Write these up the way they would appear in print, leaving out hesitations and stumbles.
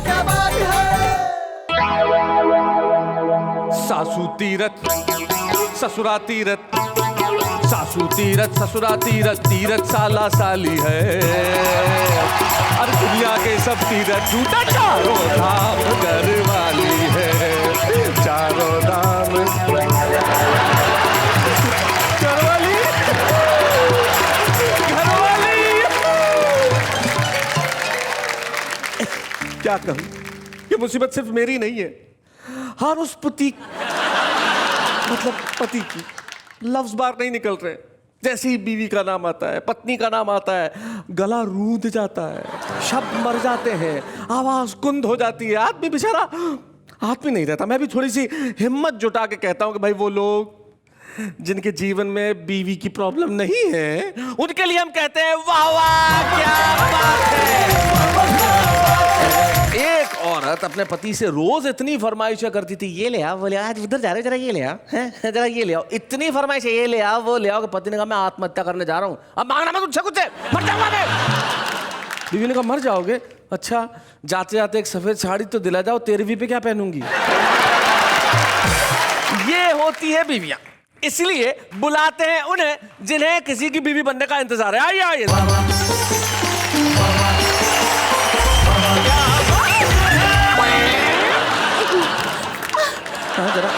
क्या बात है। सासू तीरथ ससुरा तीरथ, सासू तीरथ ससुरा तीरथ, तीरथ साला साली है। और दुनिया के सब तीरथ झूठा, चारों धाम घर वाली है, चारों धाम घरवाली घरवाली। क्या कहूं, ये मुसीबत सिर्फ मेरी नहीं है, हर उस पति मतलब पति की लफ्ज बार नहीं निकल रहे। जैसे ही बीवी का नाम आता है, पत्नी का नाम आता है, गला रूंध जाता है, शब्द मर जाते हैं, आवाज कुंद हो जाती है, आदमी बेचारा आदमी नहीं रहता। मैं भी थोड़ी सी हिम्मत जुटा के कहता हूं कि भाई वो लोग जिनके जीवन में बीवी की प्रॉब्लम नहीं है, उनके लिए हम कहते हैं वाह वाह क्या बात है। एक औरत अपने पति से रोज इतनी फरमाइशें करती थी, ये ले आओ, वो ले आओ, आज उधर जा रहे, जरा ये ले आओ, जरा ये ले आओ, इतनी फरमाइशें, ये ले आओ वो ले आओ, कि पति ने कहा मैं आत्महत्या करने जा रहा हूं, अब मांगना मैं तुझसे कुछ, मर जाऊंगा मैं। बीवी ने कहा मर जाओगे, अच्छा जाते जाते एक सफेद साड़ी तो दिला जाओ, 13वीं पे क्या पहनूंगी। ये होती है बीवियां, इसलिए बुलाते हैं उन्हें जिन्हें किसी की बीवी बनने का इंतजार है। आइए आइए, जरा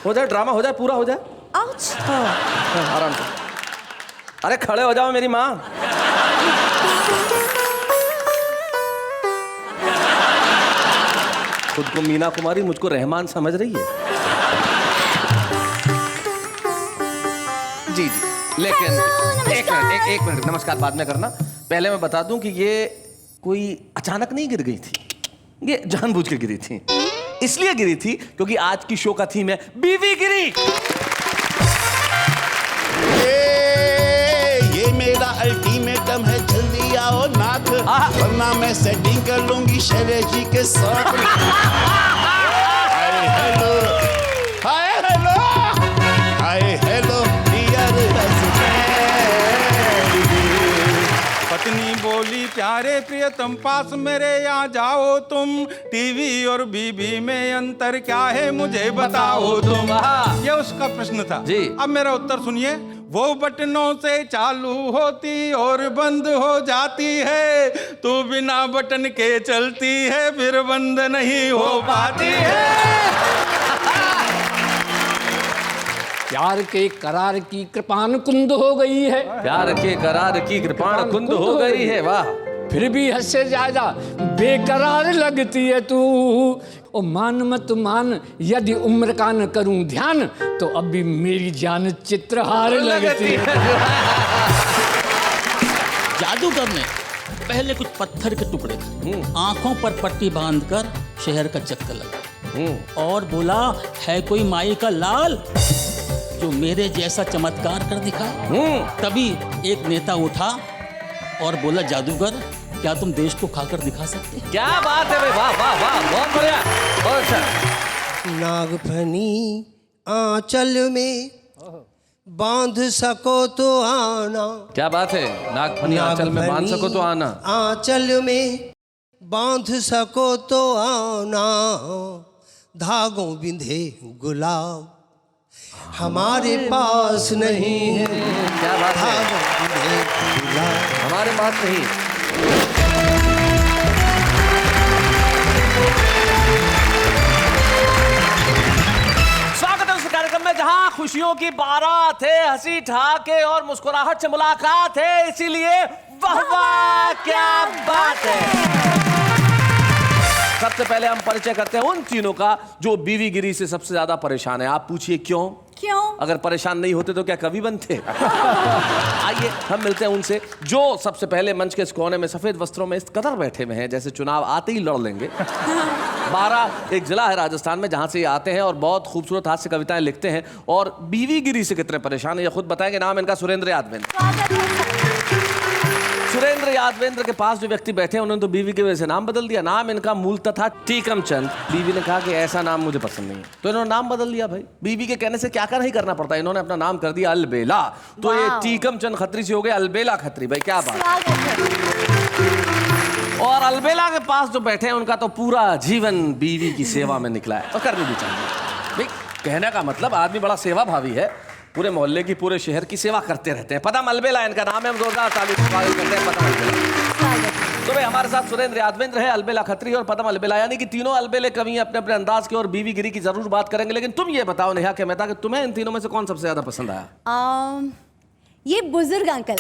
हो जाए, ड्रामा हो जाए, पूरा हो जाए। आराम से, अरे खड़े हो जाओ मेरी माँ। खुद को मीना कुमारी, मुझको रहमान समझ रही है। जी जी, लेकिन एक मिनट, नमस्कार बाद में करना। पहले मैं बता दूं कि ये कोई अचानक नहीं गिर गई थी, ये जानबूझ के गिरी थी। इसलिए गिरी थी क्योंकि आज की शो का थीम है बीवी गिरी। ये मेरा अल्टीमेटम है, जल्दी आओ नाथ, वरना मैं सेटिंग कर लूंगी शैलेश जी के साथ। Hi hello, hi hello, hi hello dear husband. पत्नी बोली प्यारे प्रियतम पास मेरे यहाँ जाओ तुम, टीवी और बीबी में अंतर क्या है मुझे बताओ तुम। ये उसका प्रश्न था जी। अब मेरा उत्तर सुनिए। वो बटनों से चालू होती और बंद हो जाती है, तू बिना बटन के चलती है फिर बंद नहीं हो पाती है। प्यार के करार की कृपाण कुंद हो गई है, प्यार के करार की कृपाण कुंद हो गई है। वाह, फिर भी हद से ज्यादा बेकरार लगती है तू। ओ मान मत मान, यदि उम्र का न करूं ध्यान, तो अभी मेरी जान चित्रहार लगती है। जादूगर ने पहले कुछ पत्थर के टुकड़े आंखों पर पट्टी बांधकर शहर का चक्कर लगा और बोला है कोई माई का लाल जो मेरे जैसा चमत्कार कर दिखाए। तभी एक नेता उठा और बोला जादूगर क्या तुम देश को खाकर दिखा सकते? क्या बात है भाई, वाह वाह वाह, बहुत बढ़िया, बहुत अच्छा। नागफनी आंचल में बांध सको तो आना। क्या बात है, नागफनी आंचल में बांध सको तो आना। आंचल में बांध सको तो आना, धागों बिंधे गुलाब हमारे पास नहीं है। क्या बात है, धागों बिंधे गुलाब हमारे पास नहीं। स्वागत है उस कार्यक्रम में जहां खुशियों की बारात है, हंसी ठहाके और मुस्कुराहट से मुलाकात है, इसीलिए वाह वाह क्या बात है। सबसे पहले हम परिचय करते हैं उन तीनों का जो बीवी गिरी से सबसे ज्यादा परेशान है। आप पूछिए क्यों? क्यों? अगर परेशान नहीं होते तो क्या कवि बनते? आइए हम मिलते हैं उनसे जो सबसे पहले मंच के इस कोने में सफेद वस्त्रों में इस कदर बैठे हुए हैं जैसे चुनाव आते ही लड़ लेंगे। 12 एक जिला है राजस्थान में जहां से ये आते हैं और बहुत खूबसूरत हास्य कविताएं लिखते हैं और बीवी गिरी से कितने परेशान है ये खुद बताएंगे। नाम इनका सुरेंद्र यादवेंद्र। सुरेंद्र यादवेंद्र के पास जो व्यक्ति बैठे हैं उन्होंने तो बीवी की वजह से नाम बदल दिया। नाम इनका मूलतः था टीकम चंद। बीवी ने कहा कि ऐसा नाम मुझे पसंद नहीं है तो इन्होंने नाम बदल दिया। भाई बीवी के कहने से क्या क्या नहीं करना पड़ता, इन्होंने अपना नाम कर दिया अलबेला। तो ये टीकम चंद खत्री से हो गए अलबेला खत्री। भाई क्या बात। और अलबेला के पास जो बैठे हैं उनका तो पूरा जीवन बीवी की सेवा में निकला है, और करनी भी चाहिए भाई। कहने का मतलब आदमी बड़ा सेवा भावी है, पूरे मोहल्ले की, पूरे शहर की सेवा करते रहते हैं। पदम अलबेला इनका नाम है, हम जोरदार ताली से स्वागत करते हैं पदम अलबेला। तो भाई हमारे साथ सुरेंद्र यादवेंद्र है, अलबेला खत्री और पदम अलबेला, यानी कि तीनों अलबेले कवि हैं अपने अपने अंदाज के, और बीवी गिरी की जरूर बात करेंगे। लेकिन तुम ये बताओ नेहा के मेहता कि तुम्हें इन तीनों में से कौन सबसे ज्यादा पसंद आया? ये बुजुर्ग अंकल।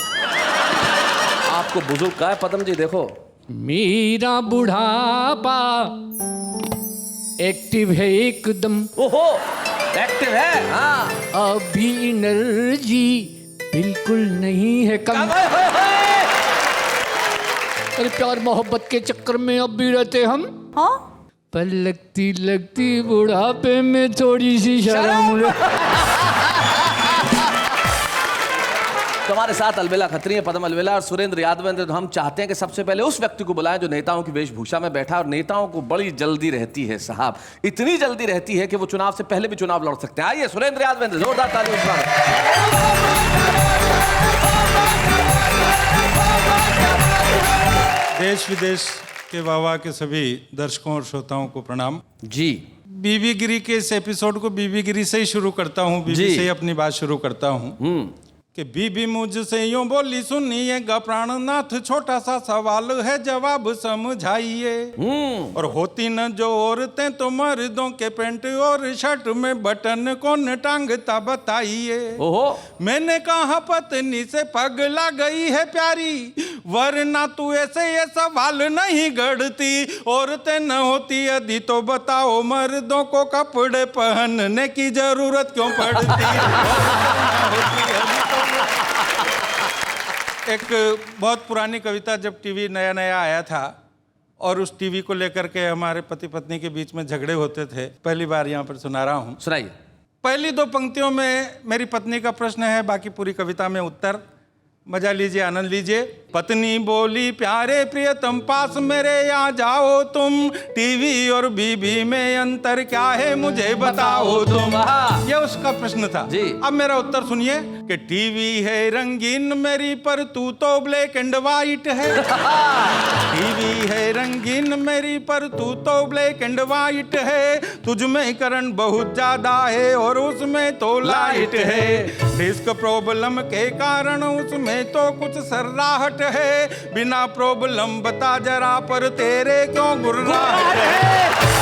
आपको बुजुर्ग का है पदम जी? देखो मेरा बुढ़ापा एक्टिव है एकदम, ओहो एक्टिव है, हाँ अभी एनर्जी बिल्कुल नहीं है कम। अरे प्यार मोहब्बत के चक्कर में अब भी रहते हम, हाँ पर लगती लगती बुढ़ापे में थोड़ी सी शर्म। तुम्हारे साथ अलबेला खत्री है, पदम अलबेला और सुरेंद्र यादवेंद्र। तो हम चाहते हैं कि सबसे पहले उस व्यक्ति को बुलाएं जो नेताओं की वेशभूषा में बैठा, और नेताओं को बड़ी जल्दी रहती है साहब, इतनी जल्दी रहती है कि वो चुनाव से पहले भी चुनाव लड़ सकते हैं। आइए सुरेंद्र यादवेंद्र, जोरदार तालियों से स्वागत। देश विदेश के वाह के सभी दर्शकों और श्रोताओं को प्रणाम जी। बीबी गिरी के इस एपिसोड को बीबी गिरी से ही शुरू करता हूँ, बीबी जी। से ही अपनी बात शुरू करता हूँ कि बीबी मुझसे यूं बोली, सुनिएगा प्राणनाथ, छोटा सा सवाल है जवाब समझाइए। और होती न जो औरतें तो मर्दों के पैंट और शर्ट में बटन कौन टांगता बताइए। ओहो मैंने कहा पत्नी से पगला गई है प्यारी, वरना तू ऐसे ये सवाल नहीं गढ़ती। औरतें न होती यदि तो बताओ मर्दों को कपड़े पहनने की जरूरत क्यों पड़ती। एक बहुत पुरानी कविता, जब टीवी नया नया आया था और उस टीवी को लेकर के हमारे पति पत्नी के बीच में झगड़े होते थे, पहली बार यहाँ पर सुना रहा हूँ। सुनाइए। पहली दो पंक्तियों में मेरी पत्नी का प्रश्न है, बाकी पूरी कविता में उत्तर। मजा लीजिए, आनंद लीजिए। पत्नी बोली, प्यारे प्रियतम पास मेरे आ जाओ तुम, टीवी और बीबी में अंतर क्या है मुझे बताओ तुम। ये उसका प्रश्न था जी। अब मेरा उत्तर सुनिए कि टीवी है रंगीन मेरी, पर तू तो ब्लैक एंड वाइट है। टीवी है रंगीन मेरी, पर तू तो ब्लैक एंड वाइट है। तुझ में करंट बहुत ज्यादा है और उसमें तो लाइट है। डिस्क प्रॉब्लम के कारण उसमें तो कुछ सर्राहट है। बिना प्रॉब्लम बता जरा, पर तेरे क्यों गुर्राहट है।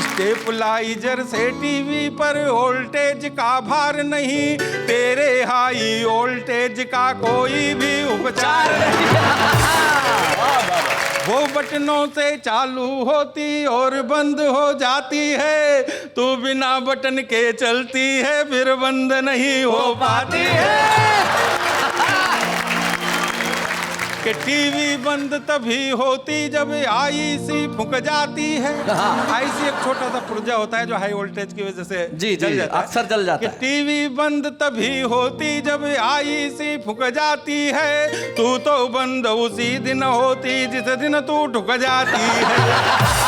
स्टेपलाइजर से टीवी पर वोल्टेज का भार नहीं, तेरे हाई वोल्टेज का कोई भी उपचार नहीं। वो बटनों से चालू होती और बंद हो जाती है, तू बिना बटन के चलती है फिर बंद नहीं हो पाती है। कि टीवी बंद तभी होती जब आईसी फूंक जाती है। आईसी एक छोटा सा पुर्जा होता है जो हाई वोल्टेज की वजह से जी जी अक्सर जल जाता है। टीवी बंद तभी होती जब आईसी फूंक जाती है, तू तो बंद उसी दिन होती जिस दिन तू ठुक जाती है।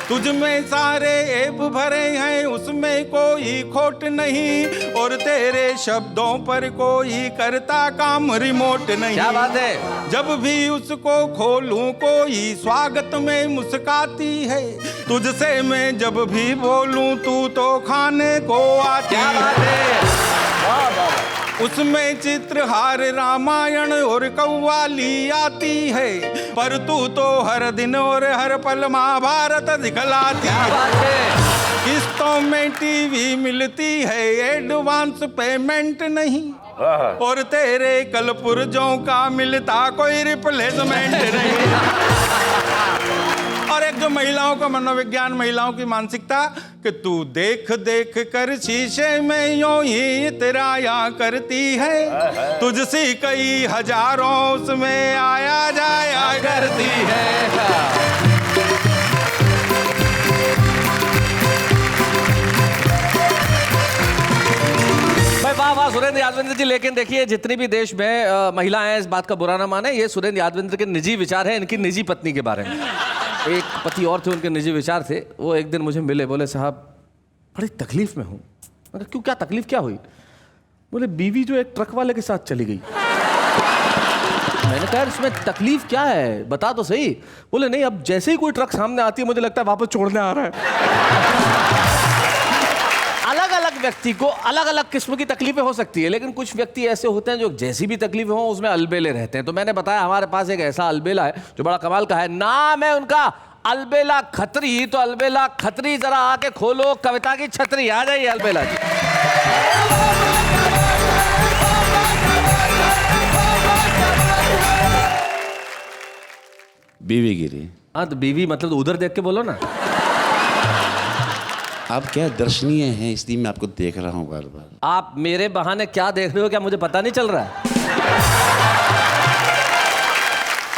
तुझ में सारे ऐब भरे हैं, उसमें कोई खोट नहीं, और तेरे शब्दों पर कोई करता काम रिमोट नहीं। क्या बात है। जब भी उसको खोलूं कोई स्वागत में मुस्काती है, तुझसे मैं जब भी बोलूं तू तो खाने को आती है। क्या बात है। वाह वाह। उसमें चित्रहार रामायण और कव्वाली आती है, पर तू तो हर दिन और हर पल महाभारत दिखलाती है। किस्तों में टीवी मिलती है, एडवांस पेमेंट नहीं, और तेरे कल पुर्जों का मिलता कोई रिप्लेसमेंट नहीं। और एक जो महिलाओं का मनोविज्ञान, महिलाओं की मानसिकता कि तू देख देख कर शीशे में यूं ही इतराया करती है, तुझसे कई हजारों उसमें आया जाया करती है। वाह वाह सुरेंद्र यादवेंद्र जी। लेकिन देखिए जितनी भी देश में महिलाएं हैं, इस बात का बुरा ना माने, ये सुरेंद्र यादवेंद्र के निजी विचार हैं इनकी निजी पत्नी के बारे में। एक पति और थे, उनके निजी विचार थे। वो एक दिन मुझे मिले, बोले साहब बड़ी तकलीफ में हूँ। मैंने क्यों, क्या तकलीफ क्या हुई? बोले बीवी जो एक ट्रक वाले के साथ चली गई। मैंने कहा इसमें तकलीफ क्या है, बता तो सही। बोले नहीं, अब जैसे ही कोई ट्रक सामने आती है मुझे लगता है वापस छोड़ने आ रहा है। अलग अलग व्यक्ति को अलग अलग किस्म की तकलीफें हो सकती है, लेकिन कुछ व्यक्ति ऐसे होते हैं जो जैसी भी तकलीफें हो उसमें अलबेले रहते हैं। तो मैंने बताया हमारे पास एक ऐसा अलबेला है जो बड़ा कमाल का है, नाम है उनका अलबेला खत्री। तो अलबेला खत्री जरा आके खोलो कविता की छतरी। आ जाइए अलबेला जी। बीवी गिरी। हाँ तो बीवी मतलब उधर देख के बोलो ना। आप क्या दर्शनीय हैं, इसलिए मैं आपको देख रहा हूँ बार बार। आप मेरे बहाने क्या देख रहे हो, क्या मुझे पता नहीं चल रहा है?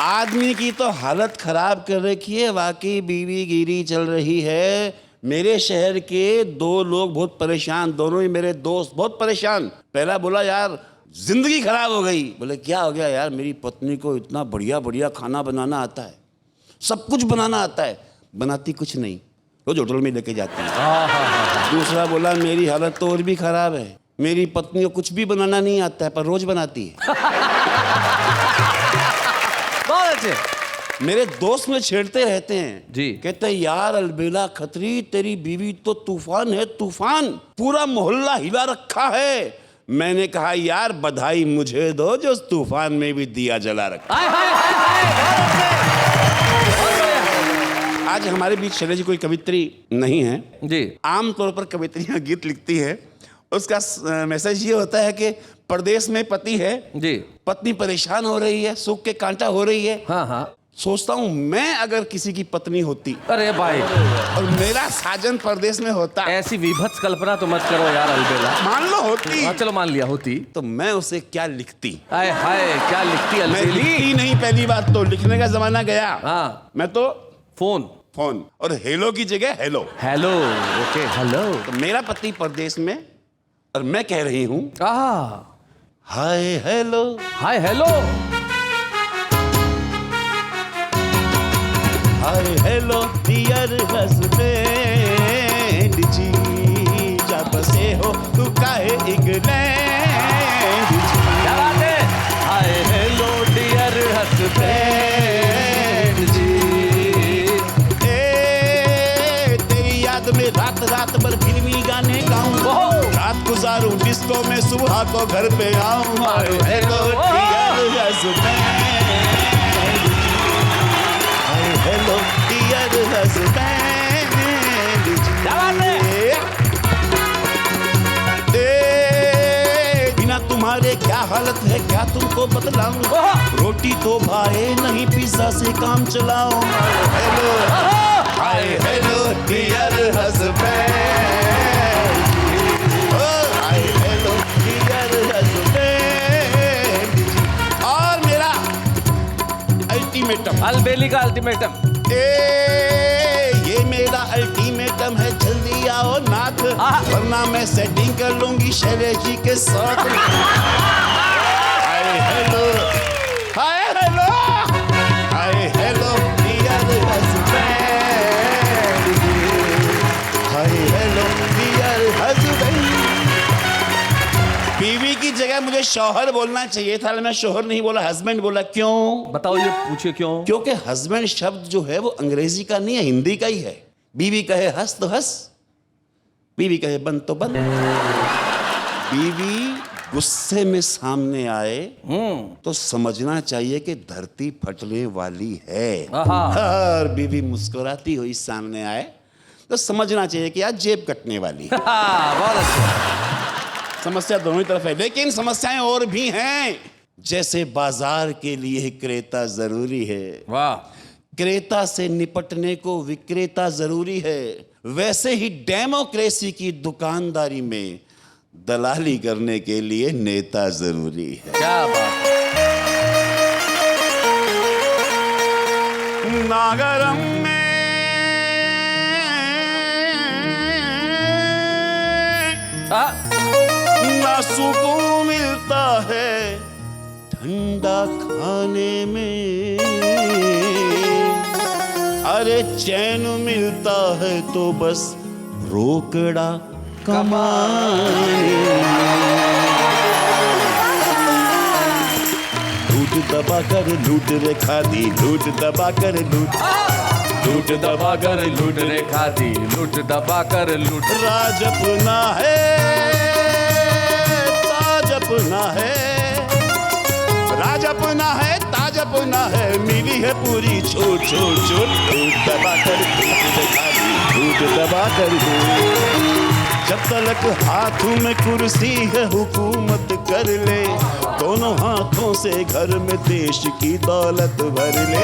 आदमी की तो हालत खराब कर रखी है, वाकई बीवी गिरी चल रही है। मेरे शहर के 2 लोग बहुत परेशान, दोनों ही मेरे दोस्त बहुत परेशान। पहला बोला यार जिंदगी खराब हो गई। बोले क्या हो गया यार? मेरी पत्नी को इतना बढ़िया बढ़िया खाना बनाना आता है, सब कुछ बनाना आता है, बनाती कुछ नहीं, रोज होटल में लेके जाती है। दूसरा बोला मेरी हालत तो और भी खराब है, मेरी पत्नी को कुछ भी बनाना नहीं आता है पर रोज बनाती है। बहुत अच्छे। मेरे दोस्त में छेड़ते रहते हैं जी। कहते हैं यार अलबेला खत्री तेरी बीवी तो तूफान है, तूफान, पूरा मोहल्ला हिला रखा है। मैंने कहा यार बधाई मुझे दो जो उस तूफान में भी दिया जला रखा। आज हमारे बीच शैलजा जी कोई कवित्री नहीं है जी। आमतौर पर कवित्रियां गीत लिखती है, उसका मैसेज ये होता है कि परदेश में पति है जी, पत्नी परेशान हो रही है, सूख के कांटा हो रही है। हाँ हाँ। सोचता हूँ मैं अगर किसी की पत्नी होती अरे भाई, और मेरा साजन परदेश में होता, ऐसी विभत्स कल्पना तो मत करो यार अलबेला। मान लो होती, हाँ चलो मान लिया होती, तो मैं उसे क्या लिखती? हाय हाय क्या लिखती मैं अलबेली। लिखती नहीं, पहली बात तो लिखने का जमाना गया। हाँ मैं तो फोन फोन और हेलो की जगह हेलो। हेलो। Okay hello. तो मेरा पति परदेश में और मैं कह रही हूँ hi hello, hi hello, hi hello dear husband जी, जब से हो तू काहे इंग्लैंड जी। क्या बात है। हाय हेलो डियर हस्बैंड जी, तेरी याद में रात रात भर फिल्मी गाने गाऊं, रात गुजारूं डिस्को में, सुबह को घर पे आऊं। Hi hello dear husband, hi hello dear husband. क्या बात है। बिना तुम्हारे क्या हालत है क्या तुमको बतलाऊं, रोटी तो भाए नहीं पिज्जा से काम चलाऊं। Hello hi hello dear husband, hi hello dear husband. और मेरा अल्टीमेटम, अलबेली का अल्टीमेटम। ये मेरा अल्टीमेटम है, जल्दी आओ नाथ, वरना मैं सेटिंग कर लूंगी शैलजा जी के साथ। Hi hello, hi hello, hi hello dear husband, hi hello dear husband. बीवी की जगह मुझे शौहर बोलना चाहिए था, मैं शौहर नहीं बोला, हस्बैंड बोला। क्यों बताओ, ये पूछिए क्यों? क्योंकि हस्बैंड शब्द जो है वो अंग्रेजी का नहीं है, हिंदी का ही है। बीवी कहे हंस तो हंस, बीवी कहे बंद तो बंद। बीवी गुस्से में सामने आए तो समझना चाहिए कि धरती फटने वाली है, और बीवी मुस्कुराती हुई सामने आए तो समझना चाहिए कि आज जेब कटने वाली है। बहुत अच्छा। समस्या दोनों ही तरफ है, लेकिन समस्याएं और भी हैं। जैसे बाजार के लिए क्रेता जरूरी है, वाह, क्रेता से निपटने को विक्रेता जरूरी है, वैसे ही डेमोक्रेसी की दुकानदारी में दलाली करने के लिए नेता जरूरी है। क्या बात है। नागरम में ना सुकून मिलता है ठंडा खाने में, अरे चैन मिलता है तो बस रोकड़ा कमाने। तू लूट दबा कर लूट रे खादी, लूट दबा कर लूट, लूट दबा कर लूट रे खादी, लूट दबा कर लूट। राज अपना है, ताज अपना है, राज अपना है, ताज अपना है, मिली है पूरी छूट छूट छूट। लूट दबा कर लूट रे खादी, लूट दबा कर लूट। जब तलक हाथों में कुर्सी है हुकूमत कर ले, दोनों हाथों से घर में देश की दौलत भर ले।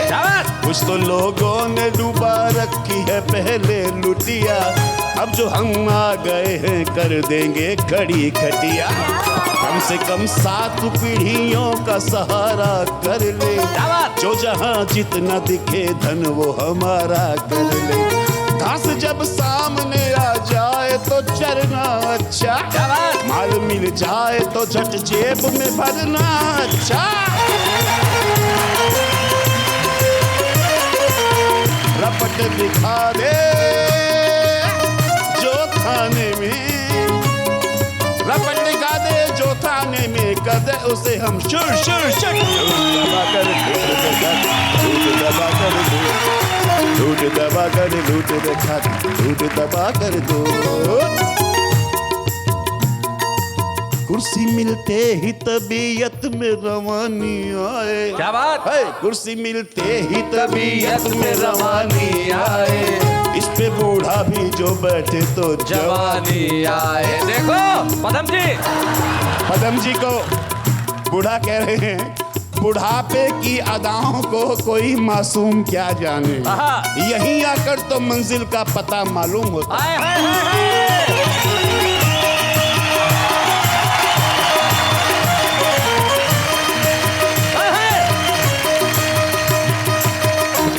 कुछ तो लोगों ने डूबा रखी है पहले लुटिया, अब जो हम आ गए हैं कर देंगे खड़ी खटिया। कम से कम 7 पीढ़ियों का सहारा कर ले, जो जहां जितना दिखे धन वो हमारा कर ले। घास जब सामने आ जाए तो चरना अच्छा, माल मिल जाए तो झट जेब में भरना अच्छा। रपट दिखा दे जो थाने में, रपट दिखा दे जो थाने में, कर दे उसे हम शुर शुर शुर। दबा कर लूट दबा कर लूट दबा कर लूट रे खादी, लूट दबा कर दो। कुर्सी मिलते ही तबीयत में रवानी आए, क्या बात है? कुर्सी मिलते ही तबीयत में रवानी आए, इस पे बूढ़ा भी जो बैठे तो जवानी आए। देखो पदम जी को बूढ़ा कह रहे हैं। बुढ़ापे की अदाओं को कोई मासूम क्या जाने, यहीं आकर तो मंजिल का पता मालूम होता है।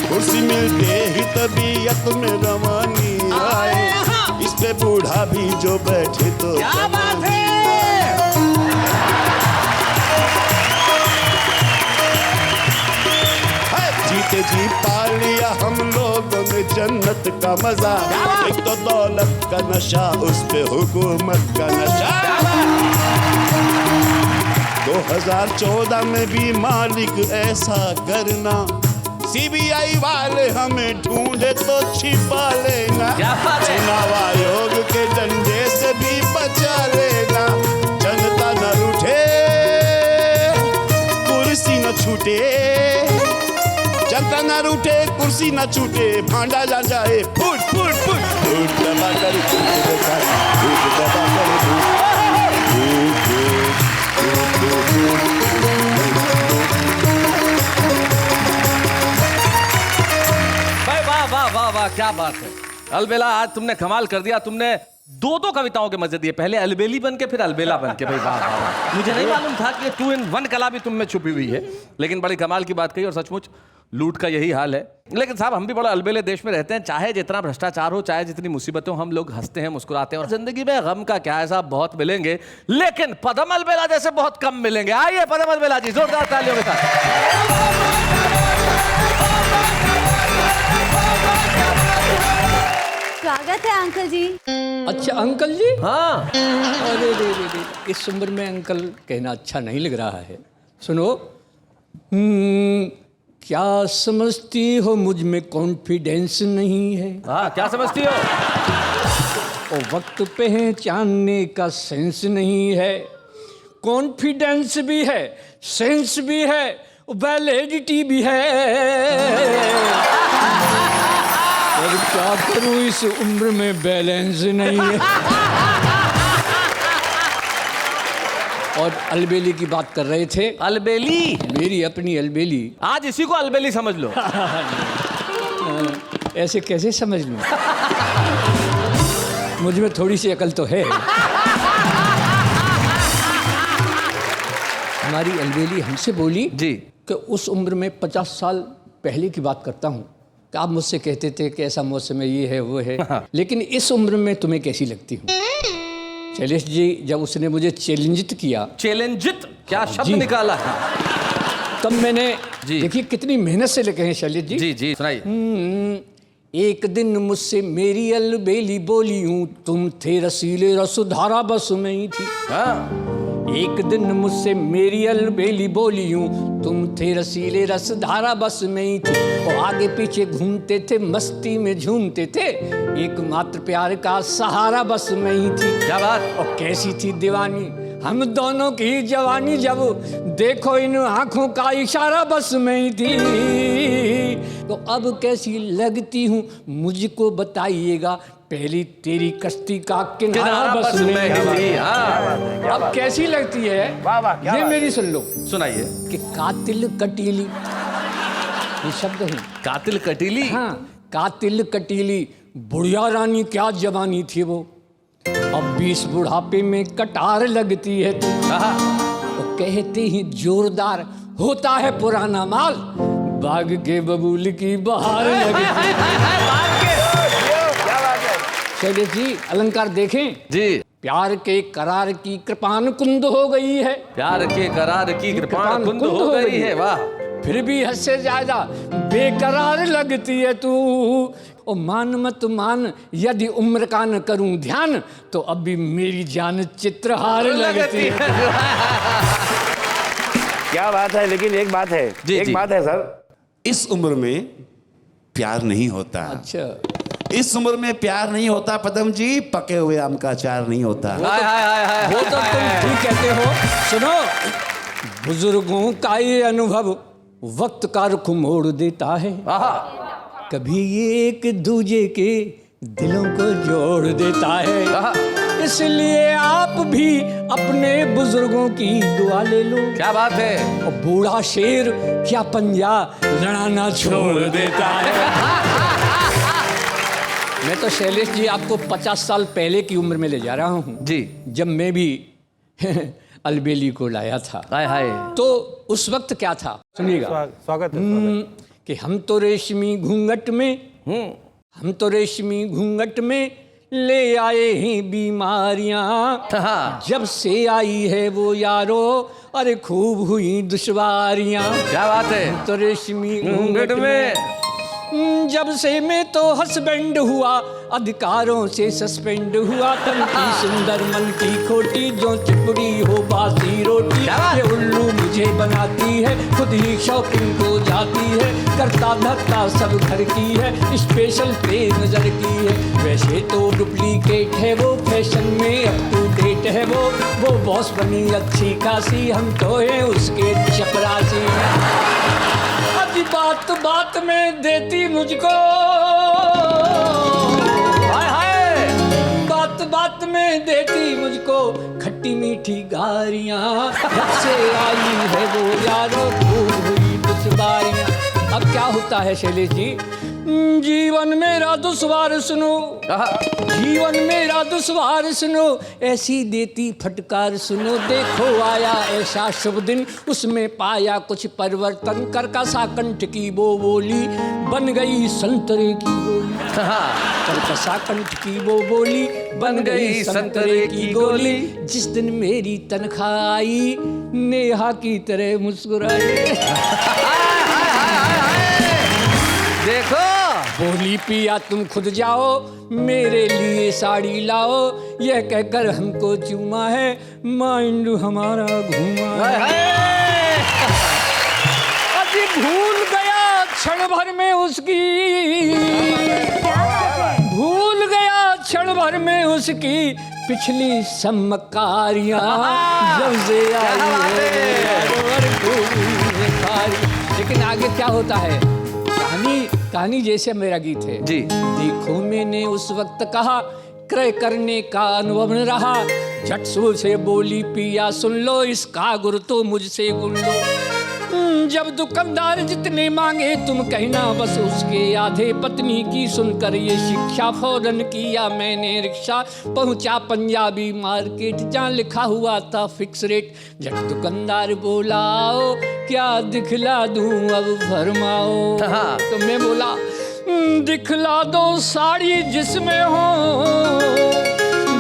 कुर्सी मिलते ही तबीयत में रवानी आए, इस पे बूढ़ा भी जो बैठे तो क्या बात है। जीते जी पा लिया हम लोगों ने जन्नत का मजा, एक तो दौलत का नशा, उस पे हुकूमत का नशा। 2014 में भी मालिक ऐसा करना, CBI वाले हमें ढूंढे तो छिपा लेना, चुनाव आयोग के डंडे से भी बचा लेना। जनता न रूठे, कुर्सी न छूटे, जनता न रूठे, कुर्सी न छूटे, भांडा जा जाए फुट फुट फुट। लूट दबा कर लूट दबा कर भाई वाह वाह वाह वाह, क्या बात है अलबेला, आज तुमने कमाल कर दिया। तुमने 2 कविताओं के मजे दिए, पहले अलबेली बन के फिर अलबेला बन के। भाई वाह वाह वाह, मुझे नहीं मालूम था कि 2 in 1 कला भी तुम में छुपी हुई है, लेकिन बड़ी कमाल की बात कही। और सचमुच लूट का यही हाल है। लेकिन साहब हम भी बड़ा अलबेले देश में रहते हैं, चाहे जितना भ्रष्टाचार हो, चाहे जितनी मुसीबतें हो, हम लोग हंसते हैं, मुस्कुराते हैं, और जिंदगी में गम का क्या है साहब, बहुत मिलेंगे, लेकिन पदम अलबेला जैसे बहुत कम मिलेंगे। आइए पदम अलबेला जी, जोरदार तालियों के साथ। स्वागत है अंकल जी। अच्छा अंकल जी, हाँ अरे रे, इस उम्र में अंकल कहना अच्छा नहीं लग रहा है। सुनो, क्या समझती हो मुझ में कॉन्फिडेंस नहीं है? हाँ, क्या समझती हो? और वक्त पहचानने का सेंस नहीं है। कॉन्फिडेंस भी है, सेंस भी है, वैलिडिटी भी है, और क्या करूं इस उम्र में बैलेंस नहीं है। और अलबेली की बात कर रहे थे। अलबेली? मेरी अपनी अलबेली। आज इसी को अलबेली समझ लो। ऐसे कैसे समझ लूं? मुझ में थोड़ी सी अकल तो है। हमारी अलबेली हमसे बोली जी कि उस उम्र में 50 साल पहले की बात करता हूँ कि आप मुझसे कहते थे कि ऐसा मौसम है, ये है वो है, लेकिन इस उम्र में तुम्हें कैसी लगती हूँ? शैलेश जी, जब उसने मुझे चैलेंजित किया। चैलेंजित क्या शब्द जी निकाला है? तब मैंने, जी देखिए कितनी मेहनत से लिखे हैं शैलेश जी। जी जी सुनाइए। एक दिन मुझसे मेरी अलबेली बोली हूँ, तुम थे रसीले रसधारा बस में ही थी। हाँ। एक दिन मुझसे मेरी अलबेली बोली यूं, तुम थे रसीले रस धारा बस में ही थी, और आगे पीछे घूमते थे मस्ती में झूमते थे, एकमात्र प्यार का सहारा बस में ही थी। क्या बात। और कैसी थी दीवानी हम दोनों की जवानी, जब देखो इन आंखों का इशारा बस में ही थी। तो अब कैसी लगती हूँ मुझको बताइएगा, पहली तेरी कश्ती का किनारा बस में ही थी। अब कैसी लगती है ये मेरी सुन लो। सुनाइए। कि कातिल कटीली, ये शब्द है। कातिल कटीली। हाँ, कातिल कटीली बुढ़िया रानी क्या जवानी थी वो, अब 20 बुढ़ापे में कटार लगती है तू। तो कहते ही जोरदार होता है पुराना माल, बाग के बबूल की बहार लगती है। शैलेश जी अलंकार देखें जी। प्यार के करार की कृपान कुंद हो गई है, प्यार के करार की कृपाण कुंद हो गई है। वाह। फिर भी हद से ज्यादा बेकरार लगती है तू। ओ मान मत मान यदि उम्र का न करूं ध्यान, तो अभी मेरी जान चित्रहार लगती है। क्या बात है। लेकिन एक बात है, जी। बात है सर, इस उम्र में प्यार नहीं होता। अच्छा, इस उम्र में प्यार नहीं होता पदम जी, पके हुए आम का अचार नहीं होता। वो तो तुम ठीक कहते हो। सुनो, बुजुर्गों का ये अनुभव वक्त का रुख मोड़ देता है, कभी ये एक दूजे के दिलों को जोड़ देता है। इसलिए आप भी अपने बुजुर्गों की दुआ ले लो। क्या बात है। और बूढ़ा शेर क्या पंजा लड़ाना छोड़ देता है। मैं तो शैलेश जी आपको 50 साल पहले की उम्र में ले जा रहा हूँ जी, जब मैं भी अलबेली को लाया था। हाय हाय। तो उस वक्त क्या था सुनिएगा। स्वागत है। कि हम तो रेशमी घूंघट में ले आए हैं बीमारियां, जब से आई है वो यारो अरे खूब हुई दुश्वारियां। क्या बात है। तो रेशमी घूंघट में जब से मैं तो हस्बैंड हुआ, अधिकारों से सस्पेंड हुआ, तन की सुंदर मन की खोटी, जो चिपड़ी हो बासी रोटी, ये उल्लू मुझे बनाती है, खुद ही शॉपिंग को जाती है, करता धरता सब घर की है, स्पेशल पे नजर की है, वैसे तो डुप्लीकेट है वो, फैशन में अप टू डेट है वो बॉस बनी अच्छी खासी, हम तो है उसके चपरासी। बात बात में देती मुझको, हाय हाय, बात बात में देती मुझको खट्टी मीठी गारियां, जब से आई है वो यारो खूब हुई दुश्वारियां। अब क्या होता है शैलेश जी, जीवन मेरा दुश्वार सुनो, जीवन मेरा दुश्वार सुनो, ऐसी देती फटकार सुनो, देखो आया ऐसा शुभ दिन, उसमें पाया कुछ परिवर्तन, करकसा कंठ की वो बोली बन गई संतरे की गोली, करकसा कंठ की वो बोली बन गई संतरे की गोली, जिस दिन मेरी तनख्वाह आई नेहा की तरह मुस्कुराई। देखो बोली पिया तुम खुद जाओ, मेरे लिए साड़ी लाओ, यह कहकर हमको चूमा है, माइंड हमारा घूमा है। अभी भूल गया क्षण भर में उसकी, भूल गया क्षण भर में उसकी पिछली समकारियां, जब से आई है। लेकिन आगे क्या होता है, कहानी जैसे मेरा गीत है जी। देखो मैंने उस वक्त कहा, क्रय करने का अनुभव न रहा, झट से बोली पिया सुन लो, इसका गुर तो मुझसे गुन लो, जब दुकानदार जितने मांगे तुम कहना बस उसके आधे, पत्नी की सुनकर ये शिक्षा फौरन किया मैंने रिक्शा, पहुंचा पंजाबी मार्केट जहाँ लिखा हुआ था फिक्स रेट, जब दुकानदार बोलाओ क्या दिखला दूं अब फरमाओ, तो मैं बोला दिखला दो साड़ी जिसमें हो,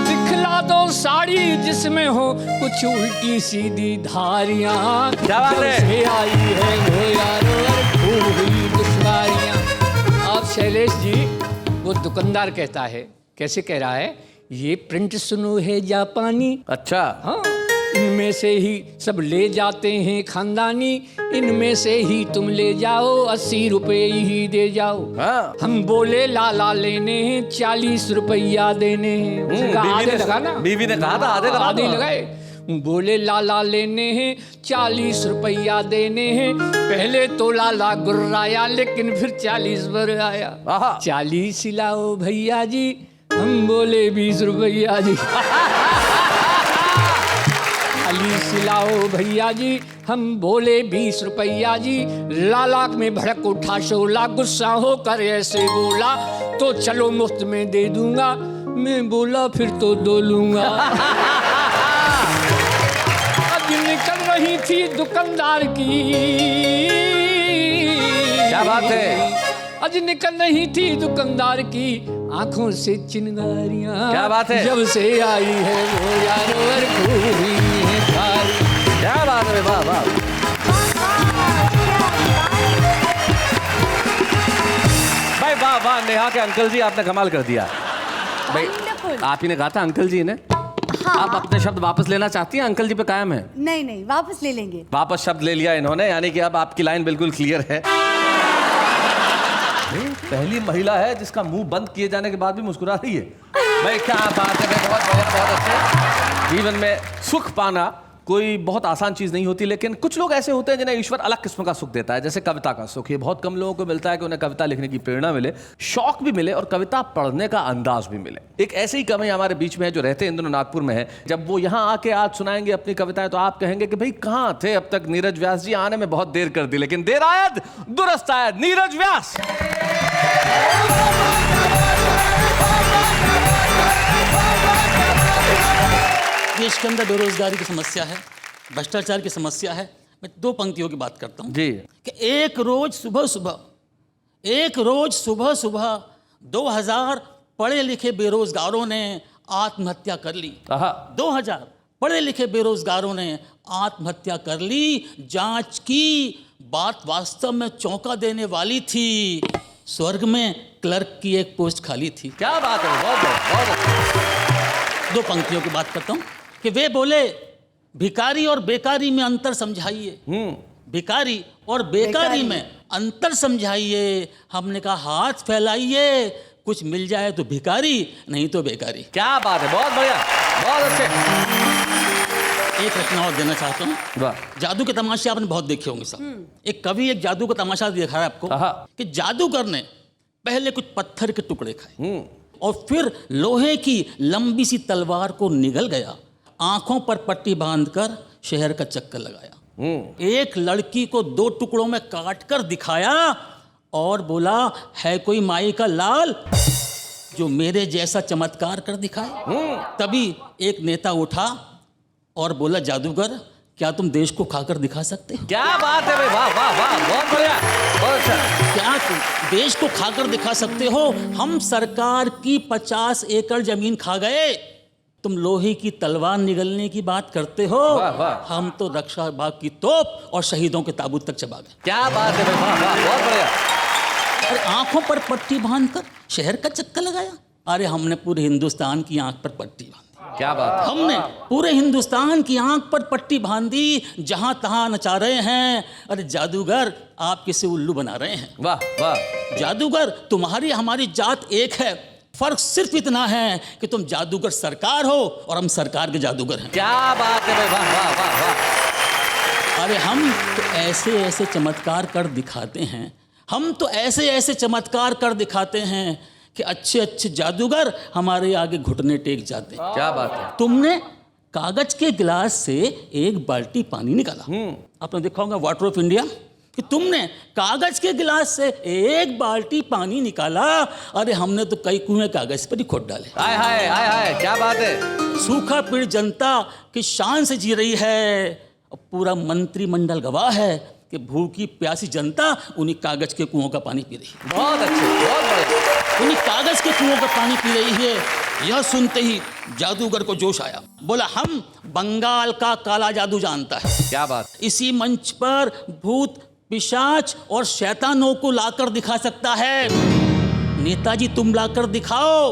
दिखला दो साड़ी जिसमें हो कुछ उल्टी सीधी धारियां, क्या बात है? आई है वो यारो खूब हुई दुश्वारियां। अब शैलेश जी वो दुकानदार कहता है, कैसे कह रहा है, ये प्रिंट सुनो है जापानी, अच्छा। हाँ इनमें से ही सब ले जाते हैं खानदानी, इनमें से ही तुम ले जाओ, 80 रुपए ही दे जाओ। हाँ। हम बोले लाला लेने हैं, 40 रुपया देने हैं। उसका आधे लगा ना, बीवी ने कहा था आधे लगा आधे दो। लगाए। बोले लाला लेने हैं, 40 रुपया देने हैं। पहले तो लाला गुर्राया, लेकिन फिर 40 पर आया। आहा। 40 लाओ भैया जी, हम बोले 20 रुपया जी। 40 लाओ भैया जी, हम बोले 20 रुपया जी। लाला में भड़क उठा शोला, गुस्सा होकर ऐसे बोला, तो चलो मुफ्त में दे दूंगा। मैं बोला फिर तो दो लूंगा। अब निकल रही थी दुकानदार की, क्या बात है? आज निकल रही थी दुकानदार की आंखों से चिंगारियां। क्या बात है? जब से आई है वो यारो हुई है सारी। क्या बात है, वाह वाह। भाई वाह वाह, नेहा के अंकल जी आपने कमाल कर दिया। भाई Wonderful. आप ही ने कहा था अंकल जी ने। आप अपने शब्द वापस लेना चाहती हैं? अंकल जी पे कायम है? नहीं नहीं, वापस ले लेंगे। वापस शब्द ले लिया इन्होंने, यानी कि अब आपकी लाइन बिल्कुल क्लियर है। पहली महिला है जिसका मुंह बंद किए जाने के बाद भी मुस्कुरा रही है। भाई क्या बात है, बहुत बढ़िया, बहुत अच्छे। जीवन में सुख पाना कोई बहुत आसान चीज़ नहीं होती, लेकिन कुछ लोग ऐसे होते हैं जिन्हें ईश्वर अलग किस्म का सुख देता है, जैसे कविता का सुख। ये बहुत कम लोगों को मिलता है कि उन्हें कविता लिखने की प्रेरणा मिले, शौक भी मिले और कविता पढ़ने का अंदाज भी मिले। एक ऐसे ही कवि हमारे बीच में है जो रहते हैं इन दिनों नागपुर में है। जब वो यहाँ आके आज सुनाएंगे अपनी कविताएं तो आप कहेंगे कि भाई कहाँ थे अब तक नीरज व्यास जी? आने में बहुत देर कर दी, लेकिन देर आयद दुरुस्त आयद। नीरज व्यास। देश के अंदर बेरोजगारी की समस्या है, भ्रष्टाचार की समस्या है। मैं 2 पंक्तियों की बात करता हूँ जी। कि एक रोज सुबह सुबह 2000 पढ़े लिखे बेरोजगारों ने आत्महत्या कर ली। 2000 पढ़े लिखे बेरोजगारों ने आत्महत्या कर ली। जांच की, बात वास्तव में चौंका देने वाली थी। स्वर्ग में क्लर्क की एक पोस्ट खाली थी। क्या बात है, बहुत अच्छा। 2 पंक्तियों की बात करता हूं कि वे बोले भिखारी और बेकारी में अंतर समझाइए। भिखारी और बेकारी में अंतर समझाइए। हमने कहा हाथ फैलाइए, कुछ मिल जाए तो भिखारी, नहीं तो बेकारी। क्या बात है, बहुत बढ़िया, बहुत अच्छे। एक रचना और देना चाहता हूँ। वाह। जादू के तमाशे आपने बहुत देखे होंगे सब। एक कवि एक जादू का तमाशा दिखा रहा है आपको कि जादूगर ने पहले कुछ पत्थर के टुकड़े खाए और फिर लोहे की लंबी सी तलवार को निगल गया, आंखों पर पट्टी बांधकर शहर का चक्कर लगाया। एक लड़की को 2 टुकड़ों में काट कर दिखाया और बोला, है कोई माई का लाल जो मेरे जैसा चमत्कार कर दिखाए। तभी एक नेता उठा और बोला, जादूगर क्या तुम देश को खाकर दिखा सकते हो? क्या बात है भाई, वाह वाह वाह, बहुत बढ़िया, बहुत अच्छा। क्या तुम देश को खाकर दिखा सकते हो? हम सरकार की 50 एकड़ जमीन खा गए, तुम लोहे की तलवार निगलने की बात करते हो। वाह, वाह। हम तो रक्षा विभाग की तोप और शहीदों के ताबूत तक चबा गए। क्या बात है भाई, वाह वाह, बहुत बढ़िया। और आंखों पर पट्टी बांधकर शहर का चक्कर लगाया। अरे हमने पूरे हिंदुस्तान की आंख पर पट्टी बांधी। क्या बात है। हमने पूरे हिंदुस्तान की आंख पर पट्टी बांधी, जहां तहां नचा रहे हैं। अरे जादूगर आप किसे उल्लू बना रहे हैं? वाह वाह। जादूगर तुम्हारी हमारी जात एक है, फर्क सिर्फ इतना है कि तुम जादूगर सरकार हो और हम सरकार के जादूगर हैं। क्या बात है भाई, वाह वाह वाह वाह। अरे हम तो ऐसे ऐसे चमत्कार कर दिखाते हैं, हम तो ऐसे ऐसे चमत्कार कर दिखाते हैं कि अच्छे अच्छे जादूगर हमारे आगे घुटने टेक जाते हैं। क्या बात है। तुमने कागज के गिलास से एक बाल्टी पानी निकाला। आपने देखा होगा वाटर ऑफ इंडिया कि तुमने कागज के गिलास से एक बाल्टी पानी निकाला। अरे हमने तो कई कुएं कागज पर ही खोद डाले। हाय हाय हाय हाय, क्या बात है। सूखा पीड़ जनता की शान से जी रही है और पूरा मंत्रिमंडल गवाह है कि भूखी प्यासी जनता उन्हीं कागज के कुओं का पानी पी रही है। बहुत अच्छे, बहुत बढ़िया। उन्हीं कागज के कुओं का पानी पी रही है। यह सुनते ही जादूगर को जोश आया, बोला हम बंगाल का काला जादू जानता है। क्या बात। इसी मंच पर भूत पिशाच और शैतानों को लाकर दिखा सकता है। नेताजी तुम लाकर दिखाओ।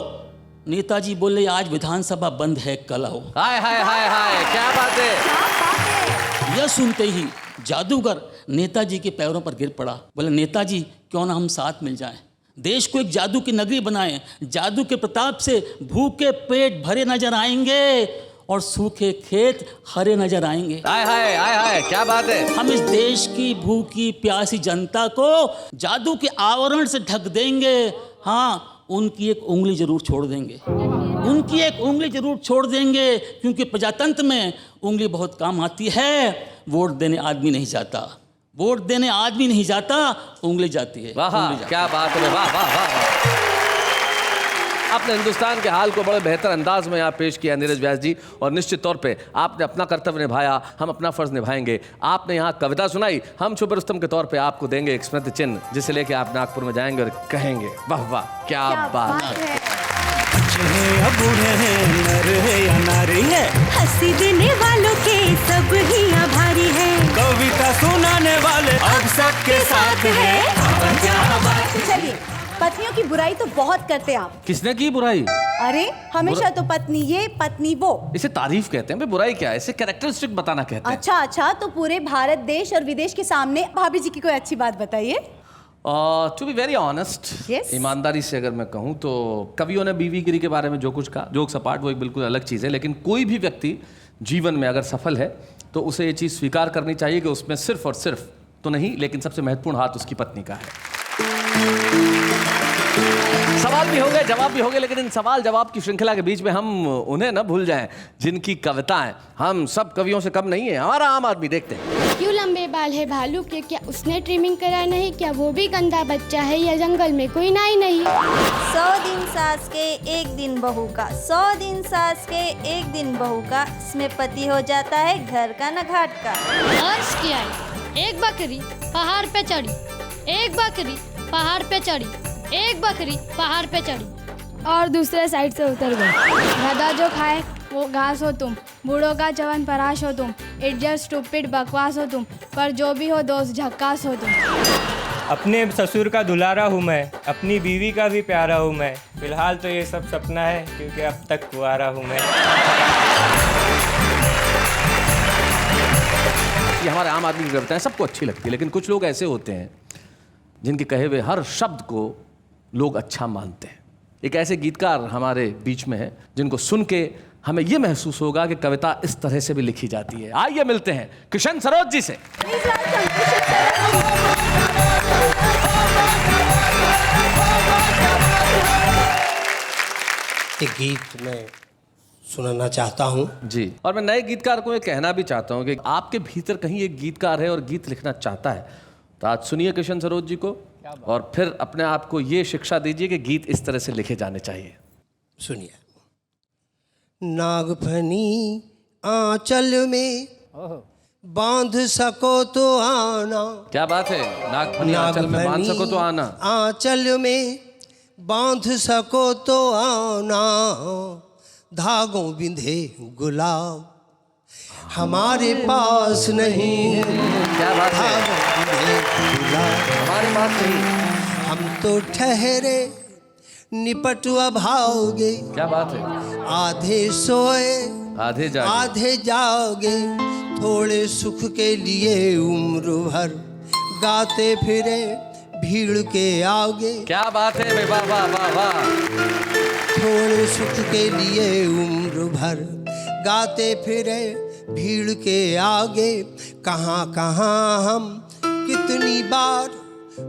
नेताजी बोले आज विधानसभा बंद है, कल आओ। हाय हाय हाय हाय, क्या बात है। यह सुनते ही जादूगर नेताजी के पैरों पर गिर पड़ा। बोले नेताजी क्यों ना हम साथ मिल जाएं, देश को एक जादू की नगरी बनाएं। जादू के प्रताप से भूखे पेट भरे नजर आएंगे और सूखे खेत हरे नजर आएंगे। हाय हाय हाय हाय, क्या बात है। हम इस देश की भूखी प्यासी जनता को जादू के आवरण से ढक देंगे। हाँ, उनकी एक उंगली जरूर छोड़ देंगे, उनकी एक उंगली जरूर छोड़ देंगे, क्योंकि प्रजातंत्र में उंगली बहुत काम आती है। वोट देने आदमी नहीं जाता, वोट देने आदमी नहीं जाता, उंगली जाती है। वाह, क्या बात है, वाह वाह वाह। आपने हिंदुस्तान के हाल को बड़े बेहतर अंदाज में यहाँ पेश किया नीरज व्यास जी, और निश्चित तौर पे आपने अपना कर्तव्य निभाया, हम अपना फर्ज निभाएंगे। आपने यहाँ कविता सुनाई, हम शुभ रुस्तम के तौर पे आपको देंगे एक स्मृति चिन्ह, जिसे लेके आप नागपुर में जाएंगे और कहेंगे वाह वाह क्या बात है। बूढ़े हैं, नर है या नारी है, हंसी देने वालों के सब ही आभारी है, कविता सुनाने वाले अब सबके साथ है। चलिए, पत्नियों की बुराई तो बहुत करते आप। किसने की बुराई? अरे हमेशा तो पत्नी ये पत्नी वो। इसे तारीफ कहते हैं, बुराई क्या है, इसे कैरेक्टरिस्टिक बताना कहते हैं। अच्छा, तो पूरे भारत देश और विदेश के सामने भाभी जी की कोई अच्छी बात बताइए। टू बी वेरी ऑनेस्ट, ईमानदारी से अगर मैं कहूँ तो कवियों ने बीवीगिरी के बारे में जो कुछ कहा, जोक सपाट, वो एक बिल्कुल अलग चीज़ है। लेकिन कोई भी व्यक्ति जीवन में अगर सफल है तो उसे ये चीज़ स्वीकार करनी चाहिए कि उसमें सिर्फ और सिर्फ तो नहीं, लेकिन सबसे महत्वपूर्ण हाथ उसकी पत्नी का है। सवाल भी हो गए, जवाब भी हो गए, लेकिन इन सवाल जवाब की श्रृंखला के बीच में हम उन्हें न भूल जाएं जिनकी कविताएं हम सब कवियों से कम नहीं है। हमारा आम आदमी देखते हैं। क्यों लंबे बाल है भालू के, क्या उसने ट्रिमिंग करा नहीं, क्या वो भी गंदा बच्चा है, या जंगल में कोई नाई नहीं। 100 दिन सास के एक दिन बहू का, 100 दिन सास के एक दिन बहू का, इसमें पति हो जाता है घर का न घाट का। अर्ज किया, एक बकरी पहाड़ पे चढ़ी, एक बकरी पहाड़ पे चढ़ी, एक बकरी पहाड़ पे चढ़ी और दूसरे साइड से उतर गई। गधा जो खाए वो घास हो तुम, बूढ़ों का चवन पराश हो तुम, इडियट स्टूपिड बकवास हो तुम, पर जो भी हो दोस्त झक्कास हो तुम। अपने ससुर का दुलारा हूँ मैं, अपनी बीवी का भी प्यारा हूँ मैं, फिलहाल तो ये सब सपना है क्योंकि अब तक कुंवारा हूँ मैं। ये हमारे आम आदमी की कविताएं सबको अच्छी लगती है, लेकिन कुछ लोग ऐसे होते हैं जिनके कहे हुए हर शब्द को लोग अच्छा मानते हैं। एक ऐसे गीतकार हमारे बीच में है जिनको सुन के हमें यह महसूस होगा कि कविता इस तरह से भी लिखी जाती है। आइए मिलते हैं किशन सरोज जी से। एक गीत मैं सुनाना चाहता हूँ जी, और मैं नए गीतकार को ये कहना भी चाहता हूँ कि आपके भीतर कहीं एक गीतकार है और गीत लिखना चाहता है, तो आज सुनिए किशन सरोज जी को और फिर अपने आप को ये शिक्षा दीजिए कि गीत इस तरह से लिखे जाने चाहिए। सुनिए। नागफनी आंचल में बांध सको तो आना। क्या बात है, नागफनी आंचल में बांध सको तो आना। आंचल में बांध सको तो आना, धागों बिंधे गुलाब हमारे पास नहीं है। क्या बात है, हमारे पास नहीं, हम तो ठहरे निपट भाओगे। क्या बात है, आधे सोए आधे जागे, थोड़े सुख के लिए उम्र भर गाते फिरे भीड़ के आगे। क्या बात है, वाह वाह वाह वाह। थोड़े सुख के लिए उम्र भर गाते फिरे भीड़ के आगे। कहाँ कहाँ हम कितनी बार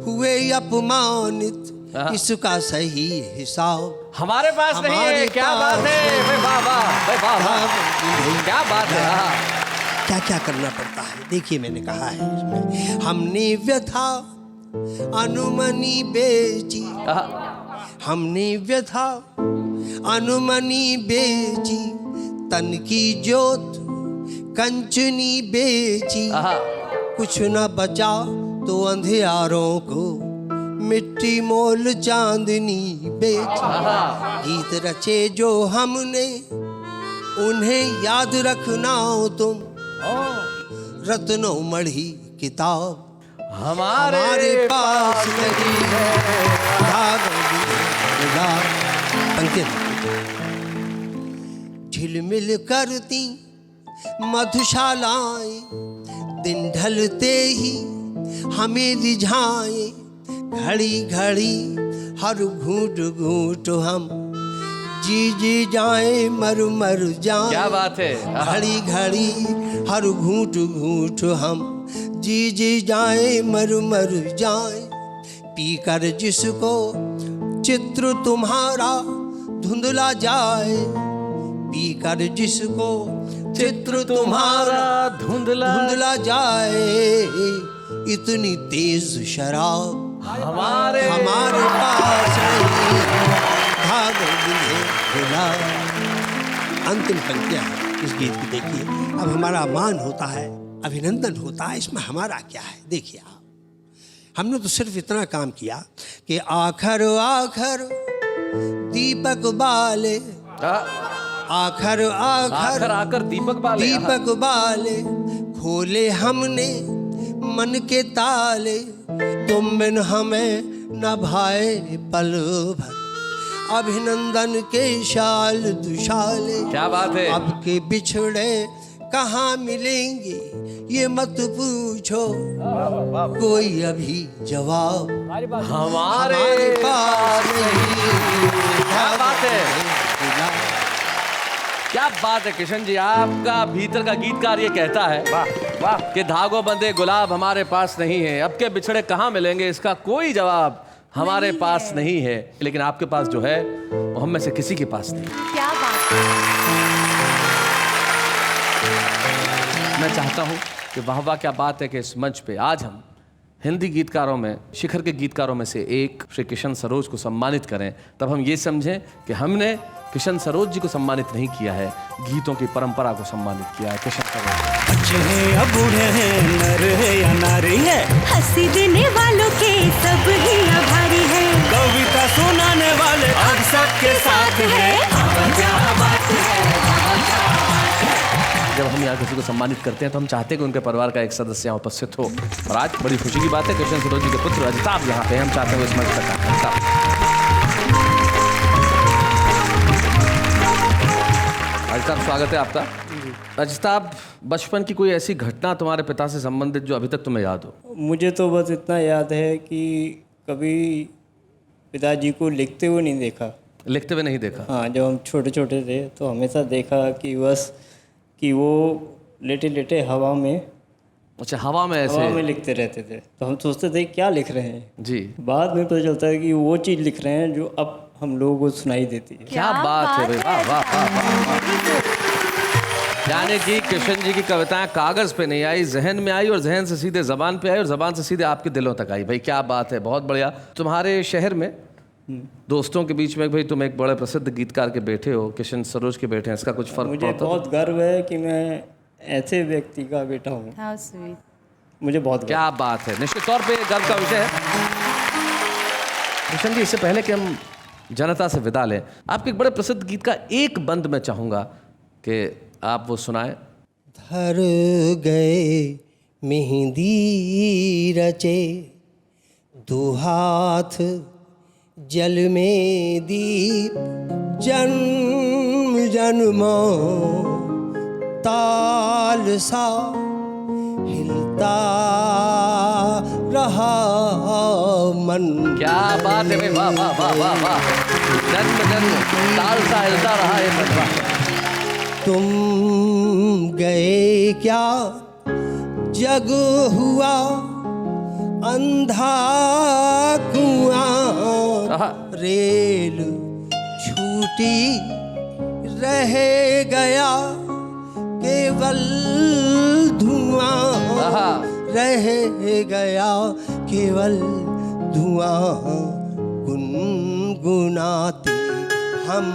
हुए अपमानित, इसका सही हिसाब हमारे पास नहीं है। क्या बात है, वाह वाह वाह, क्या बात है। क्या क्या करना पड़ता है देखिए, मैंने कहा है इसमें। हमने व्यथा अनुमनी बेची, हमने व्यथा अनुमनी बेची, तन की जोत कंचनी बेची। कुछ न बचा तो अंधियारों को मिट्टी मोल चांदनी बेची। गीत रचे जो हमने उन्हें याद रखना तुम, रत्नों मढ़ी किताब हमारे पास नहीं है। अंकित झिलमिल करती मधुशालाएं दिन ढलते ही हमें रिझाए, घड़ी घड़ी हर घूट घूट हम जी जाए मर जाए। क्या बात है। घड़ी घड़ी हर घूट घूट हम जी जाए मर जाए। पीकर जिसको चित्र तुम्हारा धुंधला जाए, पीकर जिसको चित्र तुम्हारा धुंधला जाए। इतनी तेज शराब हमारे पास नहीं, भाग मुझे भुला। अंतिम पंक्तियां है इस गीत की, देखिए। अब हमारा मान होता है, अभिनंदन होता है, इसमें हमारा क्या है? देखिए आप, हमने तो सिर्फ इतना काम किया कि आखर आखर दीपक बाले, आखर आखर दीपक बाले, खोले हमने मन के ताले, तुम बिन हमें न भाए पल भर, अभिनंदन के शाल दुशाले। क्या बात है। अब के बिछड़े कहाँ मिलेंगे ये मत पूछो, कोई अभी जवाब हमारे पास नहीं। क्या बात है, क्या बात है किशन जी। आपका भीतर का गीतकार ये कहता है वाह कि धागों बंधे गुलाब हमारे पास नहीं है, अब के बिछड़े कहाँ मिलेंगे इसका कोई जवाब हमारे पास नहीं है। लेकिन आपके पास जो है वो हम में से किसी के पास नहीं। क्या बात है। मैं चाहता हूं कि वाह क्या बात है कि इस मंच पे आज हम हिंदी गीतकारों में शिखर के गीतकारों में से एक श्री किशन सरोज को सम्मानित करें। तब हम ये समझें कि हमने किशन सरोज जी को सम्मानित नहीं किया है, गीतों की परंपरा को सम्मानित किया है। किशन सरोज बच्चे हैं या बूढ़े हैं, नर है या नारी है, हंसी देने वालों के सब ही आभारी है, कविता सुनाने वाले अब सबके साथ है। जब हम यहाँ किसी को सम्मानित करते हैं तो हम चाहते हैं कि उनके परिवार का एक सदस्य यहाँ उपस्थित हो। और आज बड़ी खुशी की बात है किशन सरोज जी के पुत्र अजिताभ यहाँ पे हैं। हम चाहते हैं वो इस मंच तक आएं। अजिताभ स्वागत है आपका। अजिताभ, बचपन की कोई ऐसी घटना तुम्हारे पिता से संबंधित जो अभी तक तुम्हें याद हो? मुझे तो बस इतना याद है कि कभी पिताजी को लिखते हुए नहीं देखा। लिखते हुए नहीं देखा? हाँ, जब हम छोटे छोटे थे तो हमेशा देखा कि बस कि वो लेटे लेटे हवा में, अच्छा हवा में ऐसे हवा में लिखते रहते थे। तो हम सोचते थे क्या लिख रहे हैं जी। बाद में पता चलता है कि वो चीज़ लिख रहे हैं जो अब हम लोगों को सुनाई देती है। क्या बात है भाई, वाह वाह वाह। यानी कि किशन जी की कविताएं कागज पे नहीं आई, जहन में आई और जहन से सीधे जबान पे आई और जबान से सीधे आपके दिलों तक आई। भाई क्या बात है, बहुत बढ़िया। तुम्हारे शहर में दोस्तों के बीच में भाई तुम एक बड़े प्रसिद्ध गीतकार के बेटे हो, किशन सरोज के बेटे हैं, इसका कुछ फर्क मुझे पड़ता? बहुत गर्व है कि मैं ऐसे व्यक्ति का बेटा हूँ। मुझे बहुत क्या बात है, निश्चित तौर पे गर्व का विषय है। किशन जी, इससे पहले कि हम जनता से विदा लें, आपके एक बड़े प्रसिद्ध गीत का एक बंद मैं चाहूँगा कि आप वो सुनाएं। धर गए मेहंदी रचे, दो हाथ जल में दीप, जन्म जन्मों ताल सा हिलता रहा मन। क्या बात है भाई, वाह वाह वाह वाह वाह। जन्म जन्म ताल सा हिलता रहा ये मन। वाह। तुम गए क्या जग हुआ अंधा कुआं, रेल छूटी रह गया केवल धुआं, रह गया केवल धुआं। गुनगुनाते हम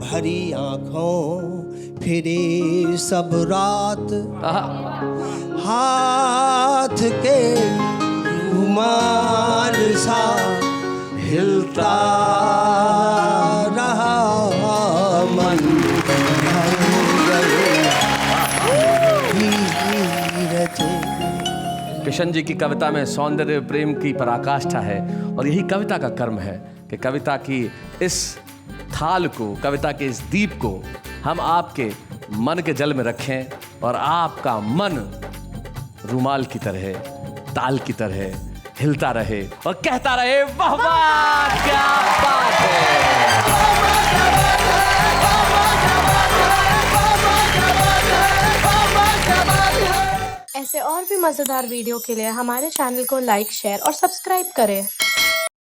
भरी आँखों फिरे सब रात, हाथ के रुमाल सा हिलता रहा मन। किशन जी की कविता में सौंदर्य प्रेम की पराकाष्ठा है और यही कविता का कर्म है कि कविता की इस थाल को, कविता के इस दीप को हम आपके मन के जल में रखें और आपका मन रुमाल की तरह, ताल की तरह हिलता रहे और कहता रहे वाह वाह क्या बात है। ऐसे और भी मज़ेदार वीडियो के लिए हमारे चैनल को लाइक, शेयर और सब्सक्राइब करें।